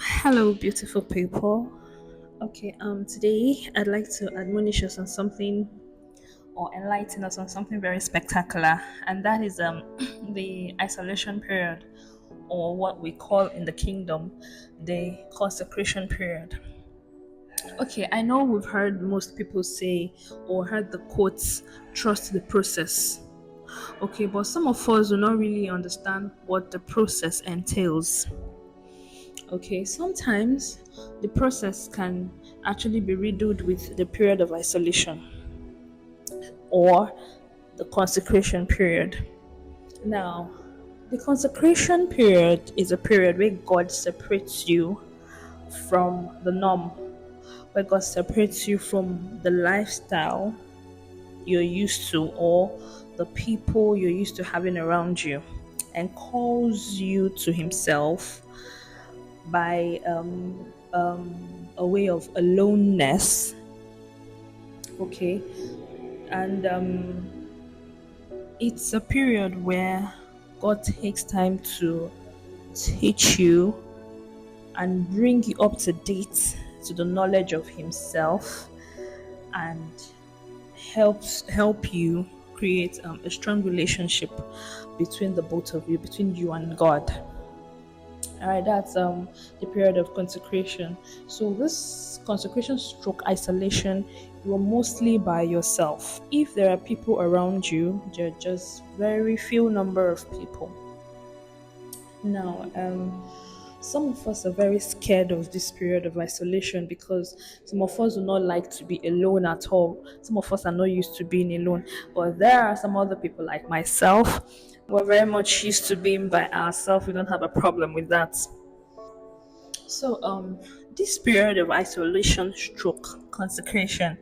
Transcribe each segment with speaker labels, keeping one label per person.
Speaker 1: Hello, beautiful people. Okay, today I'd like to admonish us on something or enlighten us on something very spectacular, and that is the isolation period, or what we call in the kingdom the consecration period. Okay, I know we've heard most people say or heard the quotes, trust the process. Okay, but some of us do not really understand what the process entails. Okay, sometimes the process can actually be riddled with the period of isolation or the consecration period. Now, the consecration period is a period where God separates you from the norm, where God separates you from the lifestyle you're used to or the people you're used to having around you and calls you to Himself by a way of aloneness. Okay, and it's a period where God takes time to teach you and bring you up to date to the knowledge of Himself and help you create a strong relationship between the both of you, between you and God. All right, that's the period of consecration. So this consecration stroke isolation, you are mostly by yourself. If there are people around you, there are just very few number of people. Now, some of us are very scared of this period of isolation because some of us do not like to be alone at all. Some of us are not used to being alone. But there are some other people like myself. We're very much used to being by ourselves. We don't have a problem with that. So, this period of isolation stroke consecration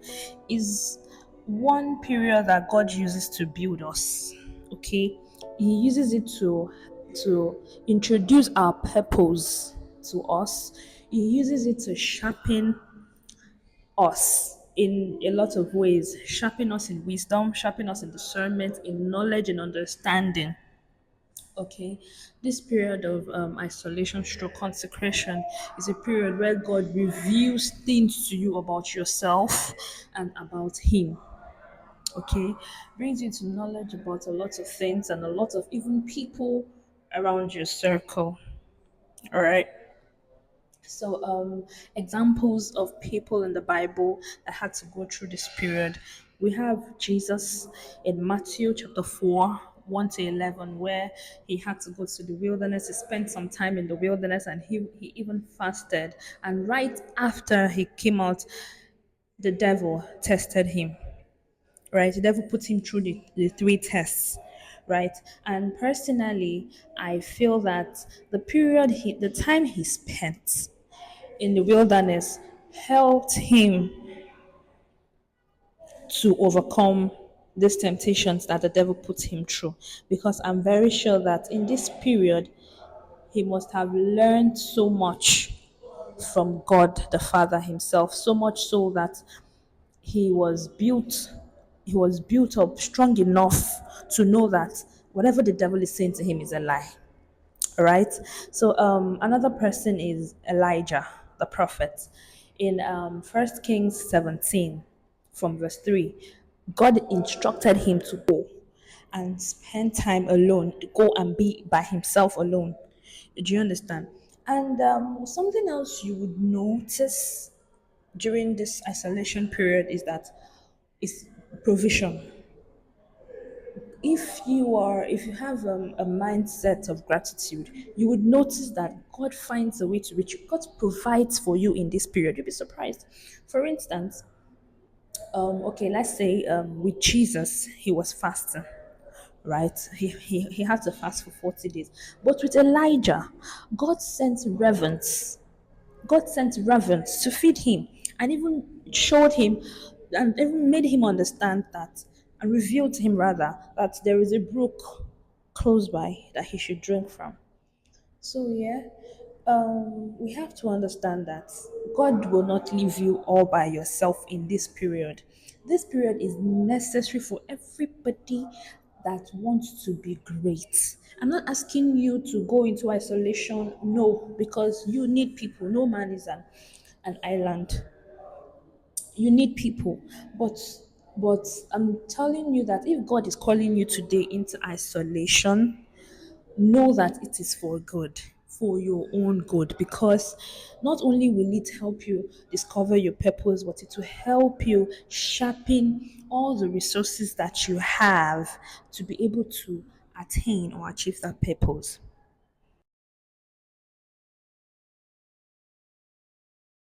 Speaker 1: is one period that God uses to build us. Okay, He uses it to introduce our purpose to us. He uses it to sharpen us in a lot of ways, sharpen us in wisdom, sharpen us in discernment, in knowledge and understanding. Okay, this period of isolation stroke consecration is a period where God reveals things to you about yourself and about Him. Okay, brings you to knowledge about a lot of things and a lot of even people around your circle. All right. So, examples of people in the Bible that had to go through this period. We have Jesus in Matthew chapter 4, 1 to 11, where he had to go to the wilderness. He spent some time in the wilderness and he even fasted. And right after he came out, the devil tested him, right? The devil put him through the three tests, right? And personally, I feel that the time he spent in the wilderness helped him to overcome these temptations that the devil put him through. Because I'm very sure that in this period, he must have learned so much from God the Father himself, so much so that he was built he was built up strong enough to know that whatever the devil is saying to him is a lie. All right. So another person is Elijah, the prophet. In 1 Kings 17, from verse 3, God instructed him to go and spend time alone, to go and be by himself alone. Do you understand? And something else you would notice during this isolation period is that is provision. If you have a mindset of gratitude, you would notice that God finds a way to reach you. God provides for you in this period. You'll be surprised. For instance, okay, let's say with Jesus, he was fasting, right? He had to fast for 40 days. But with Elijah, God sent ravens. God sent ravens to feed him and even showed him and even made him understand that and revealed to him rather that there is a brook close by that he should drink from. So yeah, we have to understand that God will not leave you all by yourself in this period. This period is necessary for everybody that want to be great. I'm not asking you to go into isolation, no, because you need people. No man is an island. You need people. But I'm telling you that if God is calling you today into isolation, know that it is for good, for your own good, because not only will it help you discover your purpose, but it will help you sharpen all the resources that you have to be able to attain or achieve that purpose.